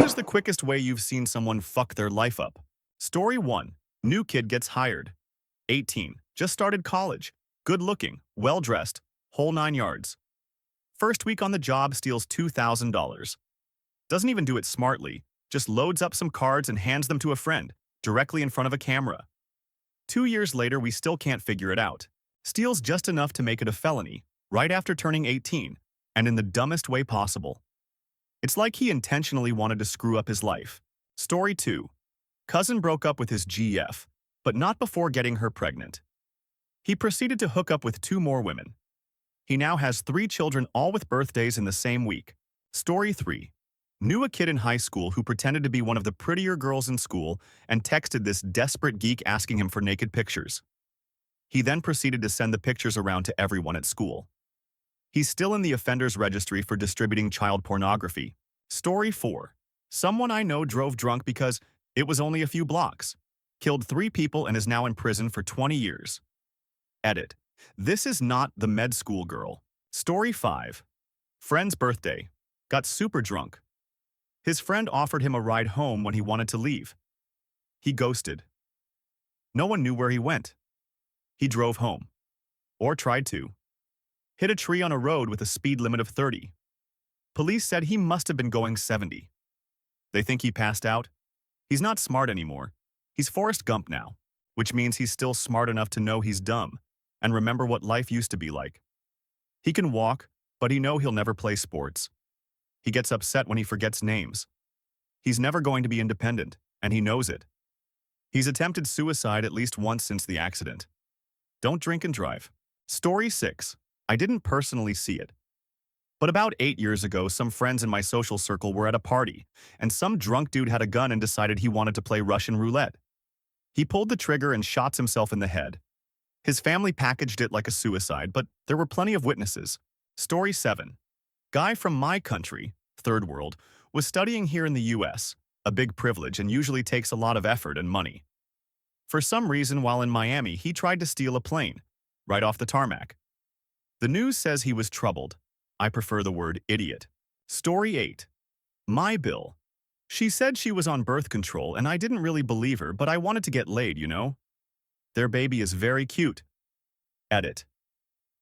What is the quickest way you've seen someone fuck their life up? Story 1. New kid gets hired. 18. Just started college. Good looking, well dressed, whole 9 yards. First week on the job steals $2,000. Doesn't even do it smartly, just loads up some cards and hands them to a friend, directly in front of a camera. 2 years later, we still can't figure it out. Steals just enough to make it a felony, right after turning 18, and in the dumbest way possible. It's like he intentionally wanted to screw up his life. Story 2. Cousin broke up with his GF, but not before getting her pregnant. He proceeded to hook up with 2 more women. He now has 3 children, all with birthdays in the same week. Story 3. Knew a kid in high school who pretended to be one of the prettier girls in school and texted this desperate geek asking him for naked pictures. He then proceeded to send the pictures around to everyone at school. He's still in the offenders registry for distributing child pornography. Story 4. Someone I know drove drunk because it was only a few blocks, killed 3 people and is now in prison for 20 years. Edit. This is not the med school girl. Story 5. Friend's birthday. Got super drunk. His friend offered him a ride home when he wanted to leave. He ghosted. No one knew where he went. He drove home. Or tried to. Hit a tree on a road with a speed limit of 30. Police said he must have been going 70. They think he passed out. He's not smart anymore. He's Forrest Gump now, which means he's still smart enough to know he's dumb and remember what life used to be like. He can walk, but he knows he'll never play sports. He gets upset when he forgets names. He's never going to be independent, and he knows it. He's attempted suicide at least once since the accident. Don't drink and drive. Story 6. I didn't personally see it. But about 8 years ago, some friends in my social circle were at a party, and some drunk dude had a gun and decided he wanted to play Russian roulette. He pulled the trigger and shot himself in the head. His family packaged it like a suicide, but there were plenty of witnesses. Story 7. Guy from my country, third world, was studying here in the US, a big privilege and usually takes a lot of effort and money. For some reason, while in Miami, he tried to steal a plane, right off the tarmac. The news says he was troubled. I prefer the word idiot. Story 8. My Bill. She said she was on birth control and I didn't really believe her, but I wanted to get laid, you know? Their baby is very cute. Edit.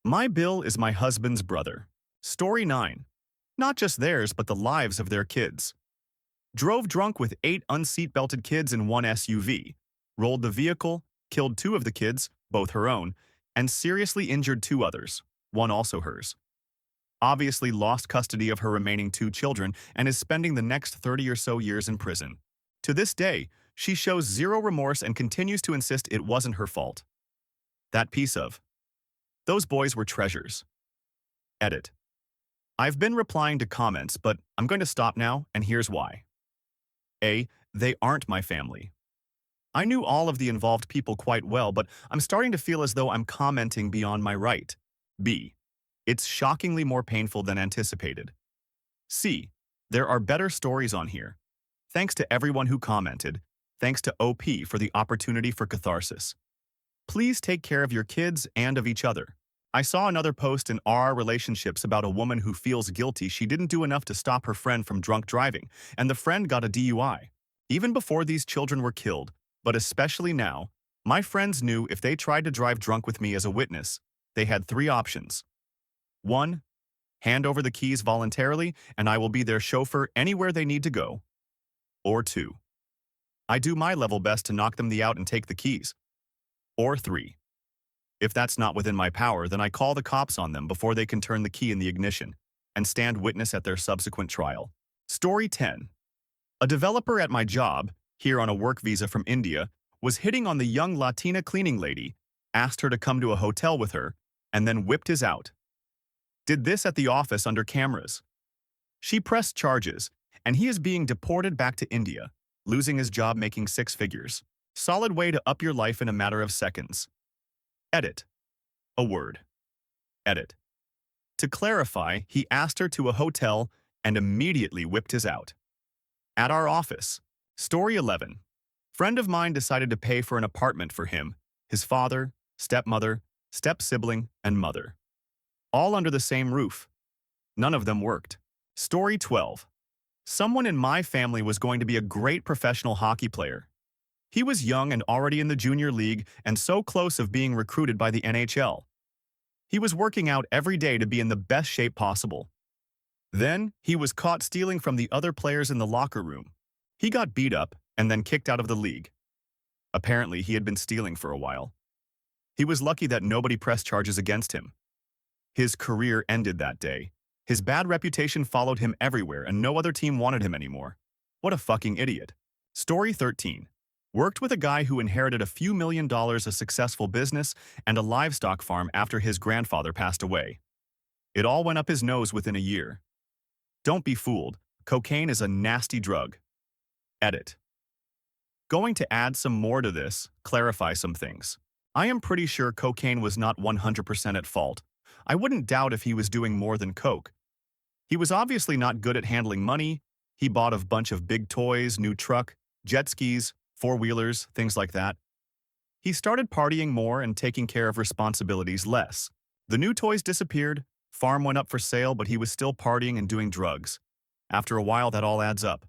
My Bill is my husband's brother. Story 9. Not just theirs, but the lives of their kids. Drove drunk with 8 unseatbelted kids in one SUV, rolled the vehicle, killed 2 of the kids, both her own, and seriously injured 2 others, one also hers. Obviously lost custody of her remaining 2 children and is spending the next 30 or so years in prison. To this day, she shows zero remorse and continues to insist it wasn't her fault. That piece of. Those boys were treasures. Edit. I've been replying to comments, but I'm going to stop now, and here's why. A. They aren't my family. I knew all of the involved people quite well, but I'm starting to feel as though I'm commenting beyond my right. B. It's shockingly more painful than anticipated. C. There are better stories on here. Thanks to everyone who commented. Thanks to OP for the opportunity for catharsis. Please take care of your kids and of each other. I saw another post in our relationships about a woman who feels guilty she didn't do enough to stop her friend from drunk driving, and the friend got a DUI. Even before these children were killed, but especially now, my friends knew if they tried to drive drunk with me as a witness, they had 3 options. 1. Hand over the keys voluntarily, and I will be their chauffeur anywhere they need to go. Or 2. I do my level best to knock them out and take the keys. Or 3. If that's not within my power, then I call the cops on them before they can turn the key in the ignition and stand witness at their subsequent trial. Story 10. A developer at my job, here on a work visa from India, was hitting on the young Latina cleaning lady, asked her to come to a hotel with her, and then whipped his out. Did this at the office under cameras. She pressed charges, and he is being deported back to India, losing his job making 6 figures. Solid way to up your life in a matter of seconds. Edit. A word. Edit. To clarify, he asked her to a hotel and immediately whipped his out. At our office. Story 11. Friend of mine decided to pay for an apartment for him, his father, stepmother, step-sibling, and mother. All under the same roof. None of them worked. Story 12. Someone in my family was going to be a great professional hockey player. He was young and already in the junior league and so close of being recruited by the NHL. He was working out every day to be in the best shape possible. Then, he was caught stealing from the other players in the locker room. He got beat up and then kicked out of the league. Apparently, he had been stealing for a while. He was lucky that nobody pressed charges against him. His career ended that day. His bad reputation followed him everywhere and no other team wanted him anymore. What a fucking idiot. Story 13. Worked with a guy who inherited a few $1,000,000, a successful business, and a livestock farm after his grandfather passed away. It all went up his nose within a year. Don't be fooled. Cocaine is a nasty drug. Edit. Going to add some more to this, clarify some things. I am pretty sure cocaine was not 100% at fault. I wouldn't doubt if he was doing more than coke. He was obviously not good at handling money. He bought a bunch of big toys, new truck, jet skis, four-wheelers, things like that. He started partying more and taking care of responsibilities less. The new toys disappeared, farm went up for sale, but he was still partying and doing drugs. After a while, that all adds up.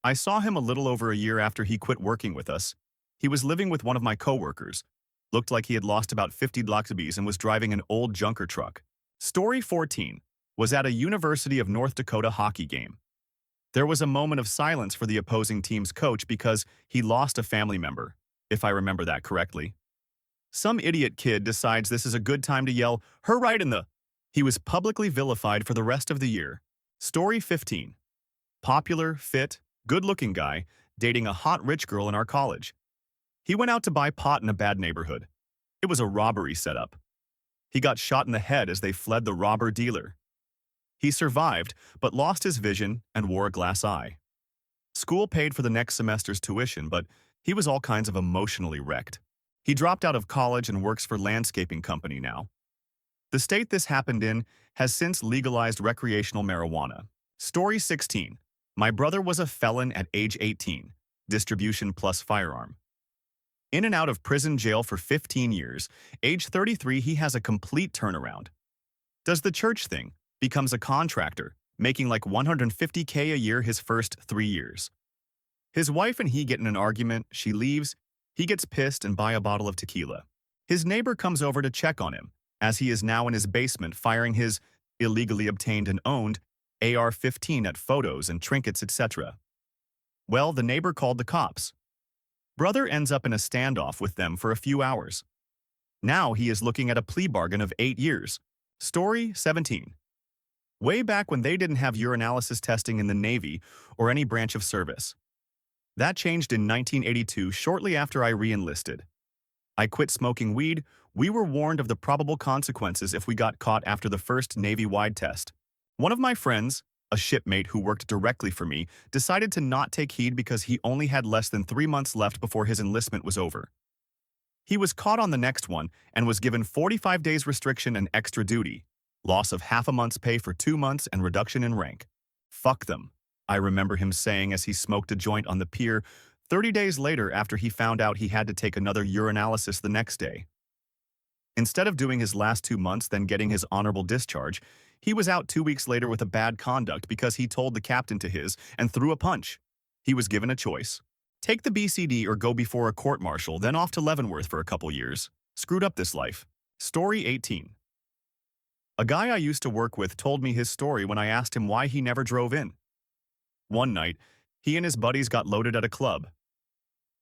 I saw him a little over a year after he quit working with us. He was living with one of my coworkers. Looked like he had lost about 50 laxabies and was driving an old junker truck. Story 14 was at a University of North Dakota hockey game. There was a moment of silence for the opposing team's coach because he lost a family member, if I remember that correctly. Some idiot kid decides this is a good time to yell, "Her right in the..." He was publicly vilified for the rest of the year. Story 15. Popular, fit, good-looking guy dating a hot rich girl in our college. He went out to buy pot in a bad neighborhood. It was a robbery setup. He got shot in the head as they fled the robber dealer. He survived, but lost his vision and wore a glass eye. School paid for the next semester's tuition, but he was all kinds of emotionally wrecked. He dropped out of college and works for landscaping company now. The state this happened in has since legalized recreational marijuana. Story 16. My brother was a felon at age 18, distribution plus firearm. In and out of prison jail for 15 years, age 33 he has a complete turnaround. Does the church thing, becomes a contractor, making like $150K a year his first 3 years. His wife and he get in an argument, she leaves, he gets pissed and buy a bottle of tequila. His neighbor comes over to check on him, as he is now in his basement firing his illegally obtained and owned AR-15 at photos and trinkets, etc. Well, the neighbor called the cops. Brother ends up in a standoff with them for a few hours. Now he is looking at a plea bargain of 8 years. Story 17. Way back when they didn't have urinalysis testing in the Navy or any branch of service. That changed in 1982, shortly after I re-enlisted. I quit smoking weed. We were warned of the probable consequences if we got caught after the first Navy-wide test. One of my friends, a shipmate who worked directly for me, decided to not take heed because he only had less than 3 months left before his enlistment was over. He was caught on the next one and was given 45 days restriction and extra duty, loss of half a month's pay for 2 months and reduction in rank. Fuck them, I remember him saying as he smoked a joint on the pier 30 days later after he found out he had to take another urinalysis the next day. Instead of doing his last 2 months then getting his honorable discharge, he was out 2 weeks later with a bad conduct because he told the captain to his and threw a punch. He was given a choice. Take the BCD or go before a court-martial, then off to Leavenworth for a couple years. Screwed up this life. Story 18. A guy I used to work with told me his story when I asked him why he never drove in. One night, he and his buddies got loaded at a club.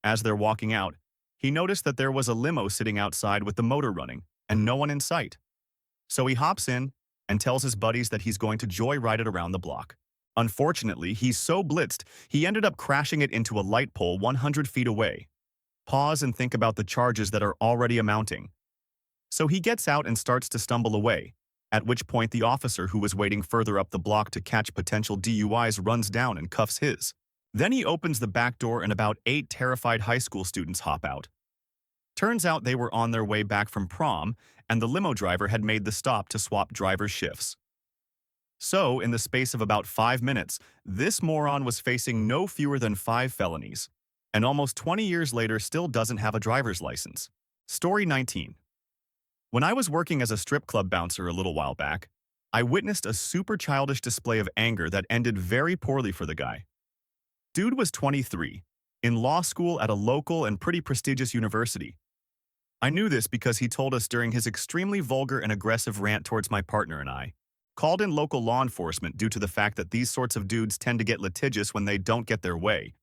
As they're walking out, he noticed that there was a limo sitting outside with the motor running and no one in sight. So he hops in and tells his buddies that he's going to joyride it around the block. Unfortunately, he's so blitzed, he ended up crashing it into a light pole 100 feet away. Pause and think about the charges that are already amounting. So he gets out and starts to stumble away, at which point the officer who was waiting further up the block to catch potential DUIs runs down and cuffs his. Then he opens the back door and about 8 terrified high school students hop out. Turns out they were on their way back from prom, and the limo driver had made the stop to swap driver shifts. So, in the space of about 5 minutes, this moron was facing no fewer than 5 felonies, and almost 20 years later still doesn't have a driver's license. Story 19. When I was working as a strip club bouncer a little while back, I witnessed a super childish display of anger that ended very poorly for the guy. Dude was 23, in law school at a local and pretty prestigious university. I knew this because he told us during his extremely vulgar and aggressive rant towards my partner and I. Called in local law enforcement due to the fact that these sorts of dudes tend to get litigious when they don't get their way.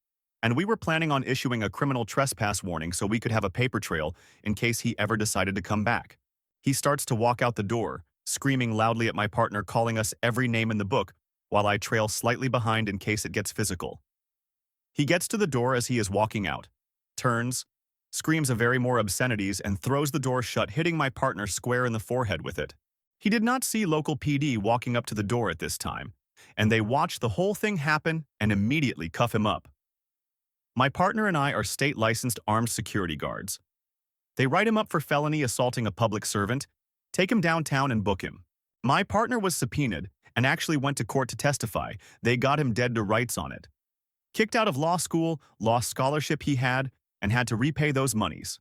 And we were planning on issuing a criminal trespass warning so we could have a paper trail in case he ever decided to come back. He starts to walk out the door, screaming loudly at my partner, calling us every name in the book, while I trail slightly behind in case it gets physical. He gets to the door as he is walking out, turns, screams a very more obscenities, and throws the door shut, hitting my partner square in the forehead with it. He did not see local PD walking up to the door at this time, and they watch the whole thing happen and immediately cuff him up. My partner and I are state-licensed armed security guards. They write him up for felony assaulting a public servant, take him downtown and book him. My partner was subpoenaed and actually went to court to testify. They got him dead to rights on it. Kicked out of law school, lost scholarship he had, and had to repay those monies.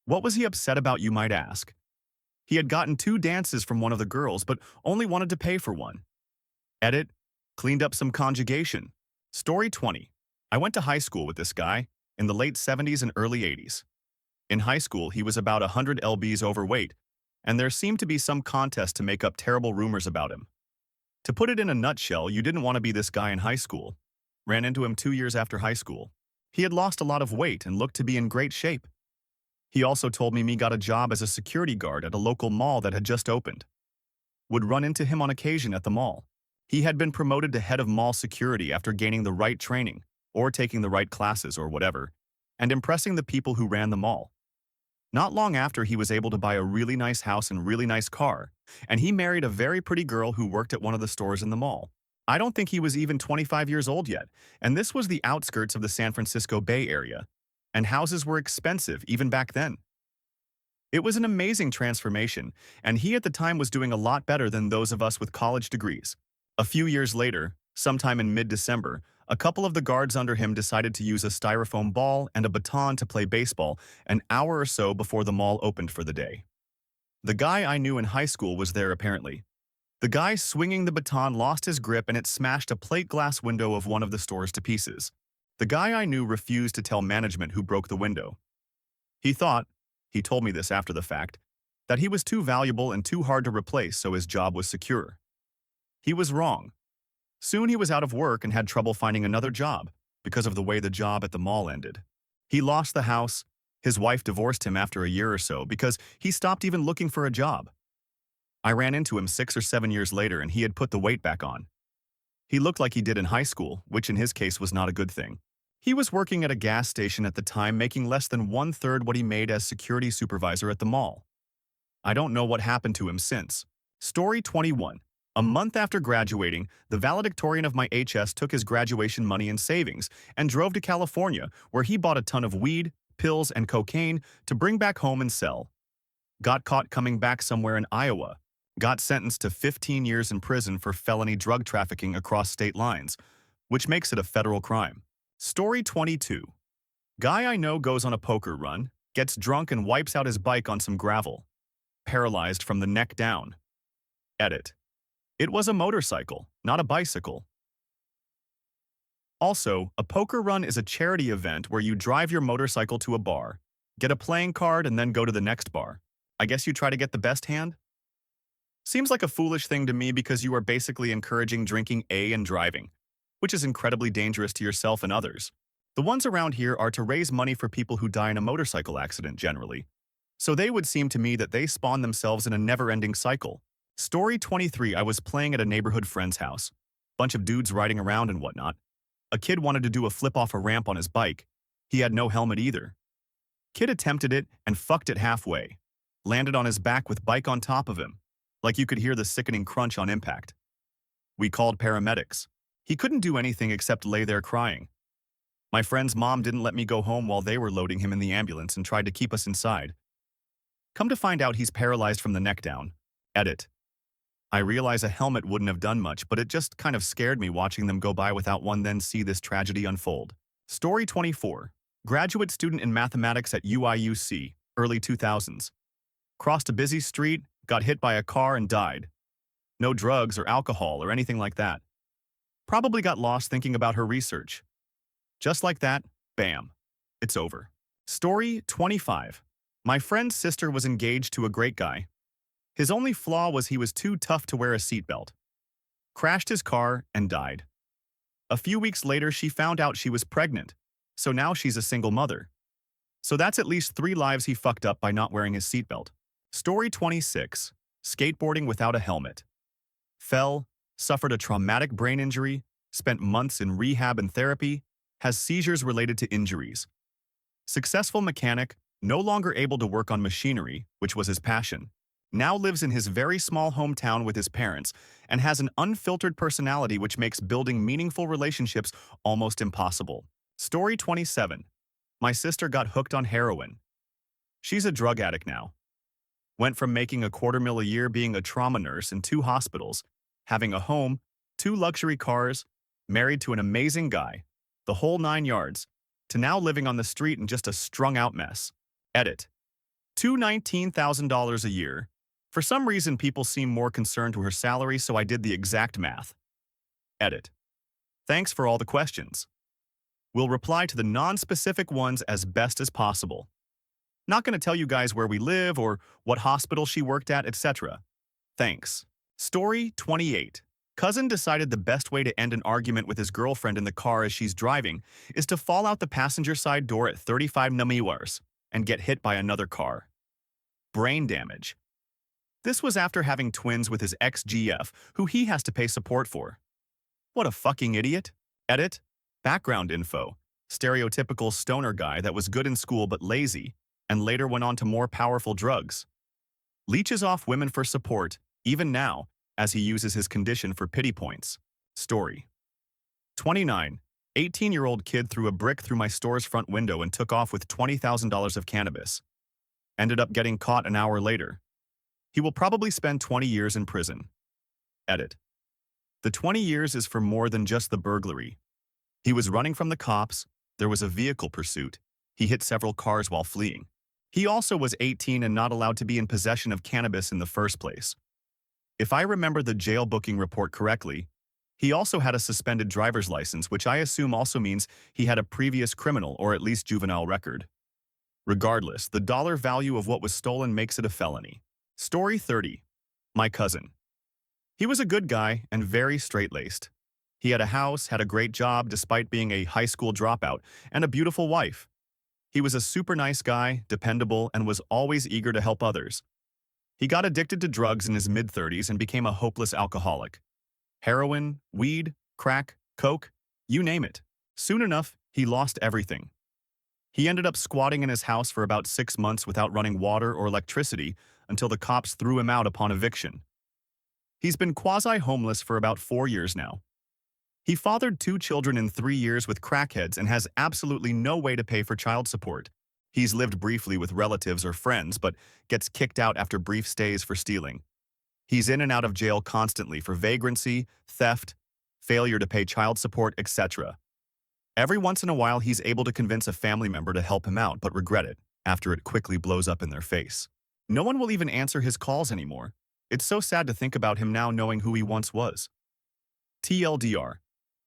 What was he upset about, you might ask? He had gotten 2 dances from one of the girls, but only wanted to pay for one. Edit, cleaned up some conjugation. Story 20. I went to high school with this guy in the late 70s and early 80s. In high school, he was about 100 lbs overweight, and there seemed to be some contest to make up terrible rumors about him. To put it in a nutshell, you didn't want to be this guy in high school. Ran into him 2 years after high school. He had lost a lot of weight and looked to be in great shape. He also told me got a job as a security guard at a local mall that had just opened. Would run into him on occasion at the mall. He had been promoted to head of mall security after gaining the right training, or taking the right classes or whatever, and impressing the people who ran the mall. Not long after, he was able to buy a really nice house and really nice car, and he married a very pretty girl who worked at one of the stores in the mall. I don't think he was even 25 years old yet, and this was the outskirts of the San Francisco Bay Area, and houses were expensive even back then. It was an amazing transformation, and he at the time was doing a lot better than those of us with college degrees. A few years later, sometime in mid-December, a couple of the guards under him decided to use a styrofoam ball and a baton to play baseball an hour or so before the mall opened for the day. The guy I knew in high school was there apparently. The guy swinging the baton lost his grip and it smashed a plate glass window of one of the stores to pieces. The guy I knew refused to tell management who broke the window. He thought, he told me this after the fact, that he was too valuable and too hard to replace, so his job was secure. He was wrong. Soon he was out of work and had trouble finding another job because of the way the job at the mall ended. He lost the house. His wife divorced him after a year or so because he stopped even looking for a job. I ran into him 6 or 7 years later and he had put the weight back on. He looked like he did in high school, which in his case was not a good thing. He was working at a gas station at the time, making less than 1/3 what he made as security supervisor at the mall. I don't know what happened to him since. Story 21. A month after graduating, the valedictorian of my HS took his graduation money and savings and drove to California, where he bought a ton of weed, pills, and cocaine to bring back home and sell. Got caught coming back somewhere in Iowa. Got sentenced to 15 years in prison for felony drug trafficking across state lines, which makes it a federal crime. Story 22. Guy I know goes on a poker run, gets drunk and wipes out his bike on some gravel. Paralyzed from the neck down. Edit. It was a motorcycle, not a bicycle. Also, a poker run is a charity event where you drive your motorcycle to a bar, get a playing card, and then go to the next bar. I guess you try to get the best hand? Seems like a foolish thing to me because you are basically encouraging drinking and driving, which is incredibly dangerous to yourself and others. The ones around here are to raise money for people who die in a motorcycle accident generally. So they would seem to me that they spawn themselves in a never-ending cycle. Story 23. I was playing at a neighborhood friend's house. Bunch of dudes riding around and whatnot. A kid wanted to do a flip off a ramp on his bike. He had no helmet either. Kid attempted it and fucked it halfway. Landed on his back with bike on top of him. Like you could hear the sickening crunch on impact. We called paramedics. He couldn't do anything except lay there crying. My friend's mom didn't let me go home while they were loading him in the ambulance and tried to keep us inside. Come to find out he's paralyzed from the neck down. Edit. I realize a helmet wouldn't have done much, but it just kind of scared me watching them go by without one, then see this tragedy unfold. Story 24. Graduate student in mathematics at UIUC, early 2000s. Crossed a busy street, got hit by a car and died. No drugs or alcohol or anything like that. Probably got lost thinking about her research. Just like that, bam, it's over. Story 25. My friend's sister was engaged to a great guy. His only flaw was he was too tough to wear a seatbelt. Crashed his car and died. A few weeks later, she found out she was pregnant, so now she's a single mother. So that's at least 3 lives he fucked up by not wearing his seatbelt. Story 26. Skateboarding without a helmet. Fell, suffered a traumatic brain injury, spent months in rehab and therapy, has seizures related to injuries. Successful mechanic, no longer able to work on machinery, which was his passion. Now lives in his very small hometown with his parents and has an unfiltered personality which makes building meaningful relationships almost impossible. Story 27. My sister got hooked on heroin. She's a drug addict now. Went from making $250,000 a year being a trauma nurse in 2 hospitals, having a home, 2 luxury cars, married to an amazing guy, the whole 9 yards, to now living on the street in just a strung-out mess. Edit. $19,000 a year. For some reason, people seem more concerned to her salary, so I did the exact math. Edit. Thanks for all the questions. We'll reply to the non-specific ones as best as possible. Not going to tell you guys where we live or what hospital she worked at, etc. Thanks. Story 28. Cousin decided the best way to end an argument with his girlfriend in the car as she's driving is to fall out the passenger side door at 35 km/h and get hit by another car. Brain damage. This was after having twins with his ex-GF, who he has to pay support for. What a fucking idiot. Edit. Background info. Stereotypical stoner guy that was good in school but lazy, and later went on to more powerful drugs. Leeches off women for support, even now, as he uses his condition for pity points. Story 29. 18-year-old kid threw a brick through my store's front window and took off with $20,000 of cannabis. Ended up getting caught an hour later. He will probably spend 20 years in prison. Edit. The 20 years is for more than just the burglary. He was running from the cops, there was a vehicle pursuit, he hit several cars while fleeing. He also was 18 and not allowed to be in possession of cannabis in the first place. If I remember the jail booking report correctly, he also had a suspended driver's license, which I assume also means he had a previous criminal or at least juvenile record. Regardless, the dollar value of what was stolen makes it a felony. Story 30. My cousin. He was a good guy and very straight-laced. He had a house, had a great job despite being a high school dropout, and a beautiful wife. He was a super nice guy, dependable, and was always eager to help others. He got addicted to drugs in his mid-30s and became a hopeless alcoholic. Heroin, weed, crack, coke, you name it. Soon enough, he lost everything. He ended up squatting in his house for about 6 months without running water or electricity until the cops threw him out upon eviction. He's been quasi-homeless for about 4 years now. He fathered 2 children in 3 years with crackheads and has absolutely no way to pay for child support. He's lived briefly with relatives or friends, but gets kicked out after brief stays for stealing. He's in and out of jail constantly for vagrancy, theft, failure to pay child support, etc. Every once in a while, he's able to convince a family member to help him out, but regret it after it quickly blows up in their face. No one will even answer his calls anymore. It's so sad to think about him now knowing who he once was. TLDR.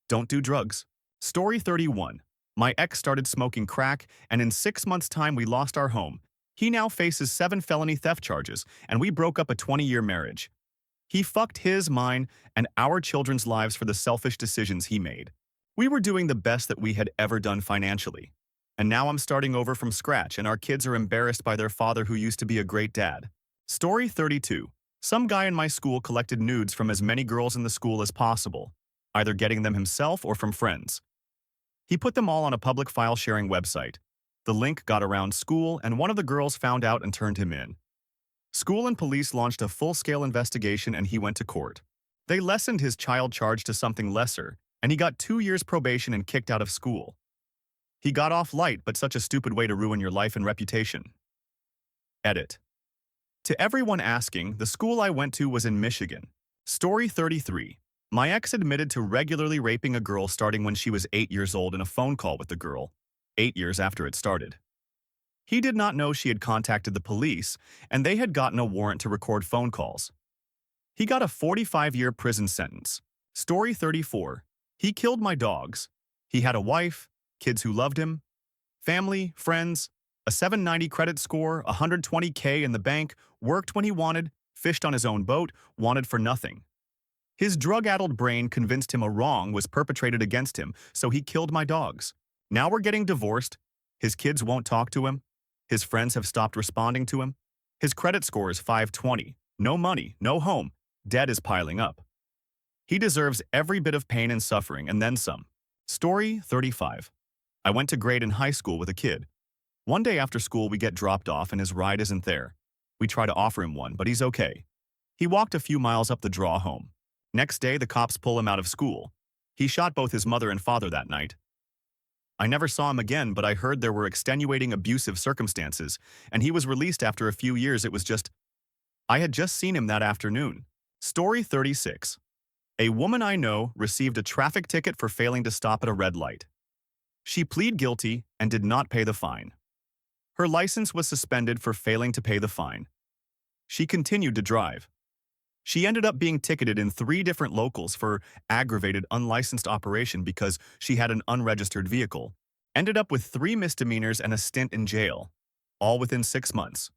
Don't do drugs. Story 31. My ex started smoking crack, and in 6 months' time we lost our home. He now faces 7 felony theft charges, and we broke up a 20-year marriage. He fucked his, mine, and our children's lives for the selfish decisions he made. We were doing the best that we had ever done financially. And now I'm starting over from scratch, and our kids are embarrassed by their father who used to be a great dad. Story 32. Some guy in my school collected nudes from as many girls in the school as possible, either getting them himself or from friends. He put them all on a public file-sharing website. The link got around school, and one of the girls found out and turned him in. School and police launched a full-scale investigation, and he went to court. They lessened his child charge to something lesser, and he got 2 years probation and kicked out of school. He got off light, but such a stupid way to ruin your life and reputation. Edit. To everyone asking, the school I went to was in Michigan. Story 33. My ex admitted to regularly raping a girl starting when she was 8 years old in a phone call with the girl, 8 years after it started. He did not know she had contacted the police, and they had gotten a warrant to record phone calls. He got a 45-year prison sentence. Story 34. He killed my dogs. He had a wife, kids who loved him, family, friends, a 790 credit score, 120K in the bank, worked when he wanted, fished on his own boat, wanted for nothing. His drug-addled brain convinced him a wrong was perpetrated against him, so he killed my dogs. Now we're getting divorced. His kids won't talk to him. His friends have stopped responding to him. His credit score is 520. No money, no home. Debt is piling up. He deserves every bit of pain and suffering, and then some. Story 35. I went to grade in high school with a kid. One day after school, we get dropped off and his ride isn't there. We try to offer him one, but he's okay. He walked a few miles up the draw home. Next day, the cops pull him out of school. He shot both his mother and father that night. I never saw him again, but I heard there were extenuating abusive circumstances, and he was released after a few years. It was just, I had just seen him that afternoon. Story 36. A woman I know received a traffic ticket for failing to stop at a red light. She pleaded guilty and did not pay the fine. Her license was suspended for failing to pay the fine. She continued to drive. She ended up being ticketed in 3 different locals for aggravated unlicensed operation because she had an unregistered vehicle. Ended up with 3 misdemeanors and a stint in jail, all within 6 months.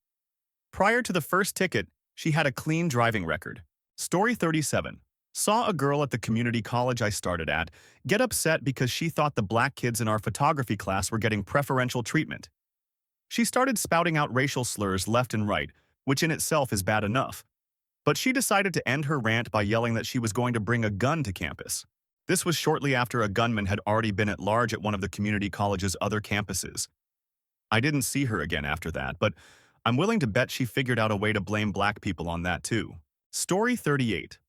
Prior to the first ticket, she had a clean driving record. Story 37. Saw a girl at the community college I started at get upset because she thought the black kids in our photography class were getting preferential treatment. She started spouting out racial slurs left and right, which in itself is bad enough. But she decided to end her rant by yelling that she was going to bring a gun to campus. This was shortly after a gunman had already been at large at one of the community college's other campuses. I didn't see her again after that, but I'm willing to bet she figured out a way to blame black people on that too. Story 38.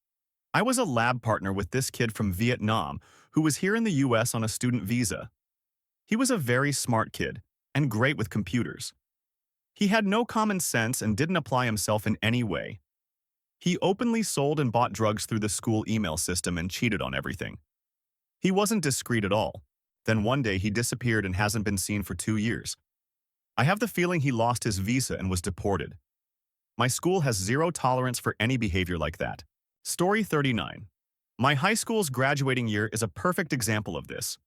I was a lab partner with this kid from Vietnam who was here in the US on a student visa. He was a very smart kid and great with computers. He had no common sense and didn't apply himself in any way. He openly sold and bought drugs through the school email system and cheated on everything. He wasn't discreet at all. Then one day he disappeared and hasn't been seen for 2 years. I have the feeling he lost his visa and was deported. My school has zero tolerance for any behavior like that. Story 39. My high school's graduating year is a perfect example of this.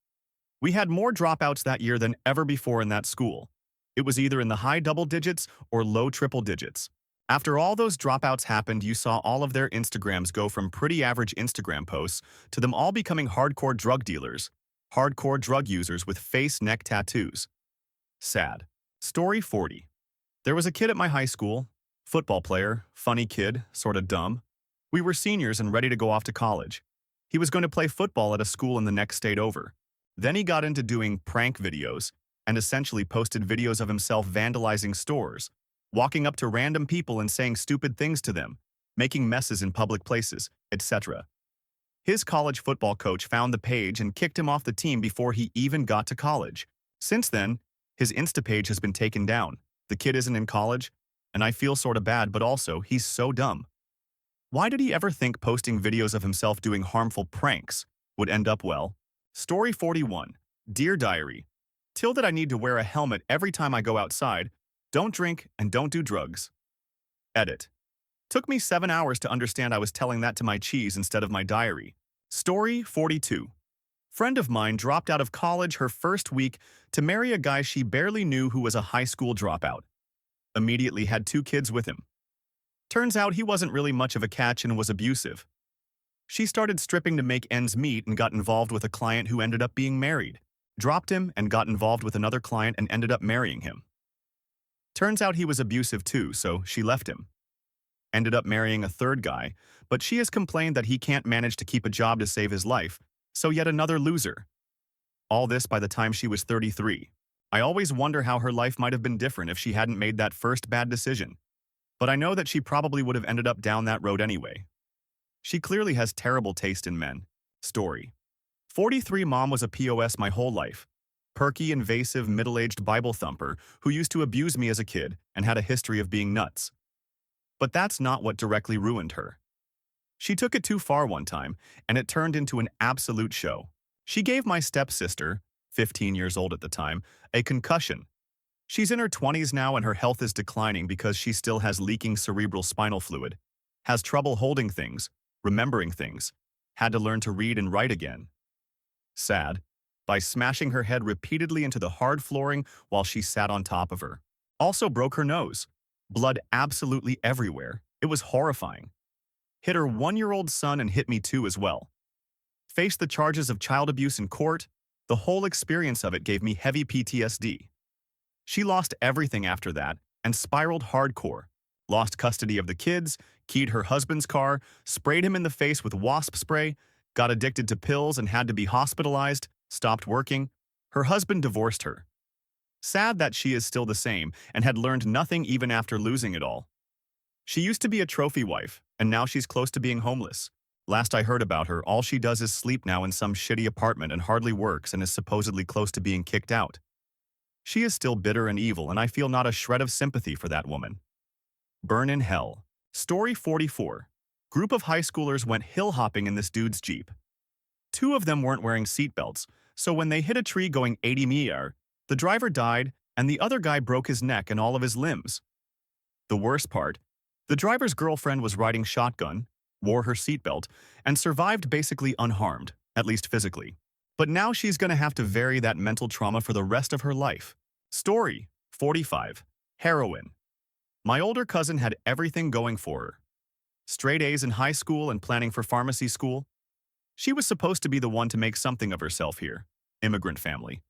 We had more dropouts that year than ever before in that school. It was either in the high double digits or low triple digits. After all those dropouts happened, you saw all of their Instagrams go from pretty average Instagram posts to them all becoming hardcore drug dealers, hardcore drug users with face neck tattoos. Sad. Story 40. There was a kid at my high school, football player, funny kid, sorta dumb. We were seniors and ready to go off to college. He was going to play football at a school in the next state over. Then he got into doing prank videos and essentially posted videos of himself vandalizing stores, walking up to random people and saying stupid things to them, making messes in public places, etc. His college football coach found the page and kicked him off the team before he even got to college. Since then, his Insta page has been taken down. The kid isn't in college, and I feel sorta bad, but also he's so dumb. Why did he ever think posting videos of himself doing harmful pranks would end up well? Story 41. Dear Diary. Till that I need to wear a helmet every time I go outside. Don't drink and don't do drugs. Edit. Took me 7 hours to understand I was telling that to my cheese instead of my diary. Story 42. Friend of mine dropped out of college her first week to marry a guy she barely knew who was a high school dropout. Immediately had 2 kids with him. Turns out he wasn't really much of a catch and was abusive. She started stripping to make ends meet and got involved with a client who ended up being married. Dropped him and got involved with another client and ended up marrying him. Turns out he was abusive too, so she left him. Ended up marrying a third guy, but she has complained that he can't manage to keep a job to save his life, so yet another loser. All this by the time she was 33. I always wonder how her life might have been different if she hadn't made that first bad decision. But I know that she probably would have ended up down that road anyway. She clearly has terrible taste in men. Story. 43 Mom was a POS my whole life. Perky, invasive, middle-aged Bible thumper who used to abuse me as a kid and had a history of being nuts. But that's not what directly ruined her. She took it too far one time, and it turned into an absolute show. She gave my stepsister, 15 years old at the time, a concussion. She's in her 20s now and her health is declining because she still has leaking cerebral spinal fluid. Has trouble holding things, remembering things. Had to learn to read and write again. Sad. By smashing her head repeatedly into the hard flooring while she sat on top of her. Also broke her nose. Blood absolutely everywhere. It was horrifying. Hit her 1-year-old son and hit me too as well. Faced the charges of child abuse in court. The whole experience of it gave me heavy PTSD. She lost everything after that and spiraled hardcore. Lost custody of the kids, keyed her husband's car, sprayed him in the face with wasp spray, got addicted to pills and had to be hospitalized, stopped working. Her husband divorced her. Sad that she is still the same and had learned nothing even after losing it all. She used to be a trophy wife, and now she's close to being homeless. Last I heard about her, all she does is sleep now in some shitty apartment and hardly works and is supposedly close to being kicked out. She is still bitter and evil, and I feel not a shred of sympathy for that woman. Burn in hell. Story 44. Group of high schoolers went hill hopping in this dude's Jeep. 2 of them weren't wearing seatbelts, so when they hit a tree going 80 mph, the driver died and the other guy broke his neck and all of his limbs. The worst part, the driver's girlfriend was riding shotgun, wore her seatbelt, and survived basically unharmed, at least physically. But now she's gonna have to vary that mental trauma for the rest of her life. Story 45. Heroin. My older cousin had everything going for her. Straight A's in high school and planning for pharmacy school. She was supposed to be the one to make something of herself here. Immigrant family.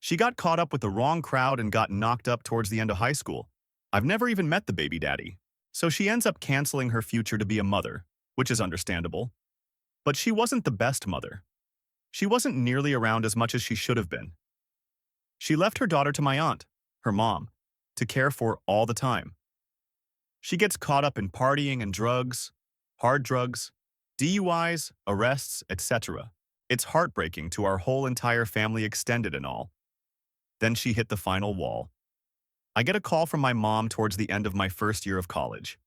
She got caught up with the wrong crowd and got knocked up towards the end of high school. I've never even met the baby daddy. So she ends up canceling her future to be a mother, which is understandable. But she wasn't the best mother. She wasn't nearly around as much as she should have been. She left her daughter to my aunt, her mom, to care for all the time. She gets caught up in partying and drugs, hard drugs, DUIs, arrests, etc. It's heartbreaking to our whole entire family extended and all. Then she hit the final wall. I get a call from my mom towards the end of my first year of college.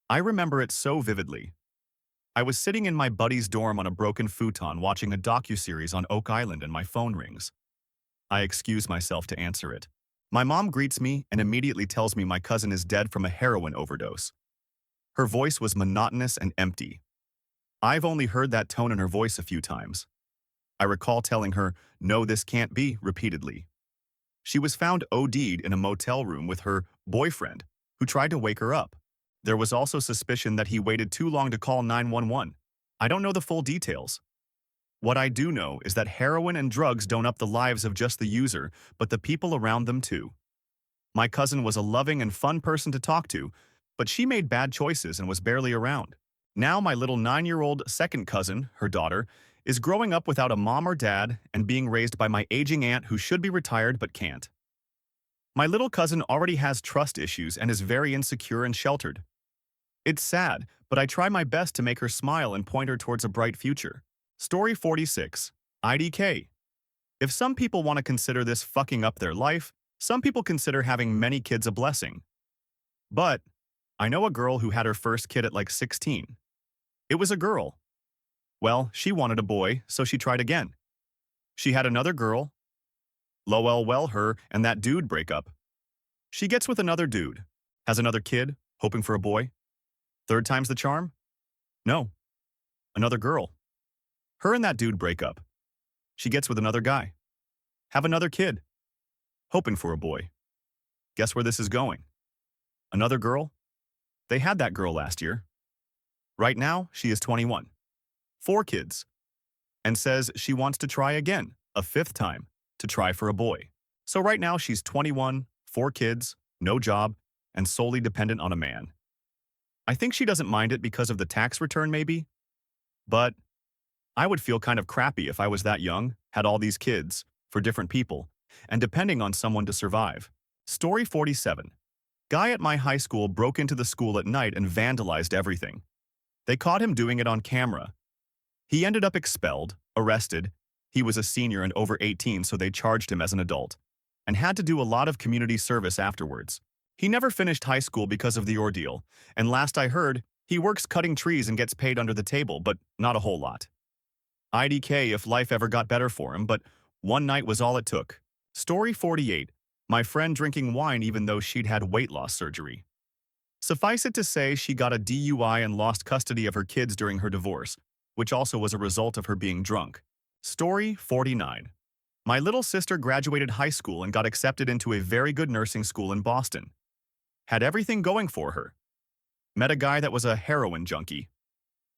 I remember it so vividly. I was sitting in my buddy's dorm on a broken futon watching a docuseries on Oak Island and my phone rings. I excuse myself to answer it. My mom greets me and immediately tells me my cousin is dead from a heroin overdose. Her voice was monotonous and empty. I've only heard that tone in her voice a few times. I recall telling her, "No, this can't be," repeatedly. She was found OD'd in a motel room with her boyfriend, who tried to wake her up. There was also suspicion that he waited too long to call 911. I don't know the full details. What I do know is that heroin and drugs don't up the lives of just the user, but the people around them too. My cousin was a loving and fun person to talk to, but she made bad choices and was barely around. Now my little 9-year-old second cousin, her daughter, is growing up without a mom or dad and being raised by my aging aunt who should be retired but can't. My little cousin already has trust issues and is very insecure and sheltered. It's sad, but I try my best to make her smile and point her towards a bright future. Story 46. IDK. If some people want to consider this fucking up their life, some people consider having many kids a blessing. But I know a girl who had her first kid at like 16. It was a girl. Well, she wanted a boy, so she tried again. She had another girl. Well, her and that dude break up. She gets with another dude, has another kid, hoping for a boy. Third time's the charm? No. Another girl. Her and that dude break up. She gets with another guy. Have another kid. Hoping for a boy. Guess where this is going? Another girl? They had that girl last year. Right now, she is 21. 4 kids. And says she wants to try again, a 5th time, to try for a boy. So right now she's 21, 4 kids, no job, and solely dependent on a man. I think she doesn't mind it because of the tax return maybe. But I would feel kind of crappy if I was that young, had all these kids, for different people, and depending on someone to survive. Story 47. Guy at my high school broke into the school at night and vandalized everything. They caught him doing it on camera. He ended up expelled, arrested. He was a senior and over 18, so they charged him as an adult, and had to do a lot of community service afterwards. He never finished high school because of the ordeal, and last I heard, he works cutting trees and gets paid under the table, but not a whole lot. IDK if life ever got better for him, but one night was all it took. Story 48. My friend drinking wine even though she'd had weight loss surgery. Suffice it to say, she got a DUI and lost custody of her kids during her divorce, which also was a result of her being drunk. Story 49. My little sister graduated high school and got accepted into a very good nursing school in Boston. Had everything going for her. Met a guy that was a heroin junkie.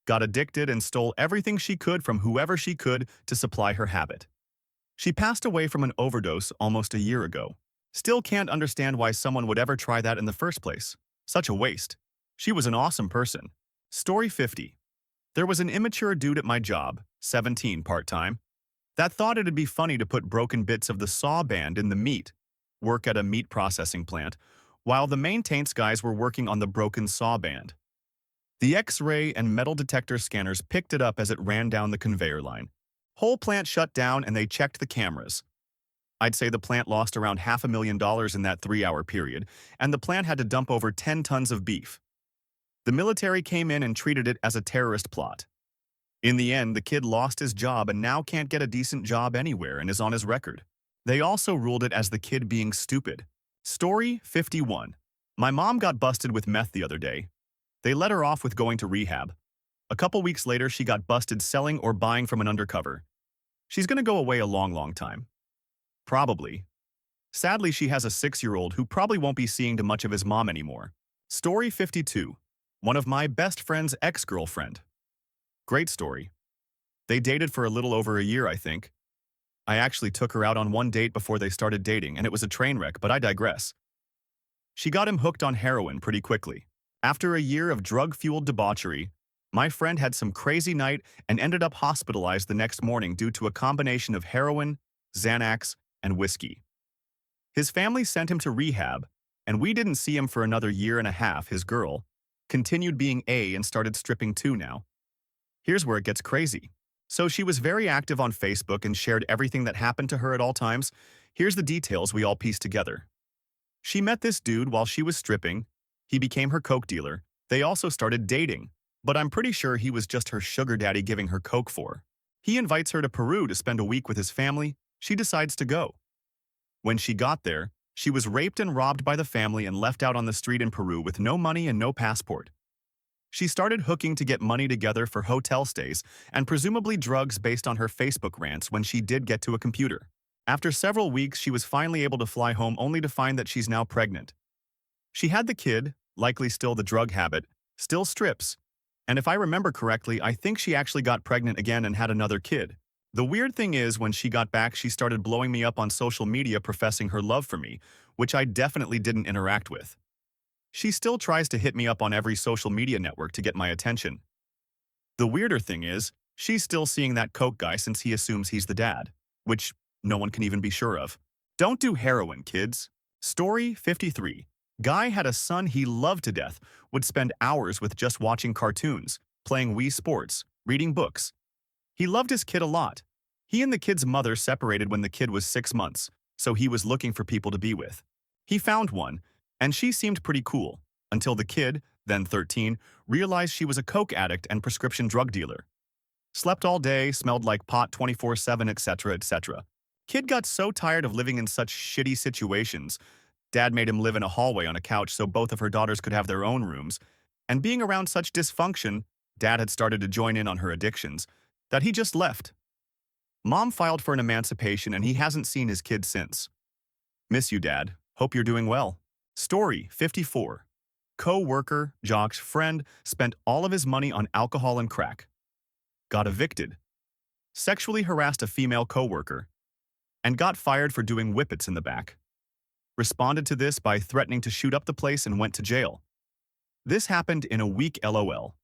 Got addicted and stole everything she could from whoever she could to supply her habit. She passed away from an overdose almost a year ago. Still can't understand why someone would ever try that in the first place. Such a waste. She was an awesome person. Story 50. There was an immature dude at my job, 17 part-time, that thought it'd be funny to put broken bits of the saw band in the meat, work at a meat processing plant, while the maintenance guys were working on the broken saw band. The X-ray and metal detector scanners picked it up as it ran down the conveyor line. Whole plant shut down and they checked the cameras. I'd say the plant lost around $500,000 in that 3-hour period, and the plant had to dump over 10 tons of beef. The military came in and treated it as a terrorist plot. In the end, the kid lost his job and now can't get a decent job anywhere and is on his record. They also ruled it as the kid being stupid. Story 51. My mom got busted with meth the other day. They let her off with going to rehab. A couple weeks later, she got busted selling or buying from an undercover. She's gonna go away a long time. Probably. Sadly, she has a 6-year-old who probably won't be seeing to much of his mom anymore. Story 52. One of my best friend's ex-girlfriend. Great story. They dated for a little over a year, I think. I actually took her out on one date before they started dating, and it was a train wreck, but I digress. She got him hooked on heroin pretty quickly. After a year of drug-fueled debauchery, my friend had some crazy night and ended up hospitalized the next morning due to a combination of heroin, Xanax, and whiskey. His family sent him to rehab, and we didn't see him for another year and a half. His girl continued being A and started stripping too now. Here's where it gets crazy. So she was very active on Facebook and shared everything that happened to her at all times. Here's the details we all pieced together. She met this dude while she was stripping. He became her coke dealer. They also started dating, but I'm pretty sure he was just her sugar daddy giving her coke for. He invites her to Peru to spend a week with his family. She decides to go. When she got there, she was raped and robbed by the family and left out on the street in Peru with no money and no passport. She started hooking to get money together for hotel stays and presumably drugs based on her Facebook rants when she did get to a computer. After several weeks, she was finally able to fly home only to find that she's now pregnant. She had the kid, likely still the drug habit, still strips, and if I remember correctly, I think she actually got pregnant again and had another kid. The weird thing is, when she got back, she started blowing me up on social media professing her love for me, which I definitely didn't interact with. She still tries to hit me up on every social media network to get my attention. The weirder thing is, she's still seeing that coke guy since he assumes he's the dad, which no one can even be sure of. Don't do heroin, kids. Story 53. Guy had a son he loved to death, would spend hours with just watching cartoons, playing Wii Sports, reading books. He loved his kid a lot. He and the kid's mother separated when the kid was 6 months, so he was looking for people to be with. He found one, and she seemed pretty cool, until the kid, then 13, realized she was a coke addict and prescription drug dealer. Slept all day, smelled like pot 24/7, etc., etc. Kid got so tired of living in such shitty situations. Dad made him live in a hallway on a couch so both of her daughters could have their own rooms. And being around such dysfunction, Dad had started to join in on her addictions, that he just left. Mom filed for an emancipation and he hasn't seen his kid since. Miss you, Dad. Hope you're doing well. Story 54. Co-worker, Jock's friend, spent all of his money on alcohol and crack. Got evicted. Sexually harassed a female co-worker. And got fired for doing whippets in the back. Responded to this by threatening to shoot up the place and went to jail. This happened in a week, LOL.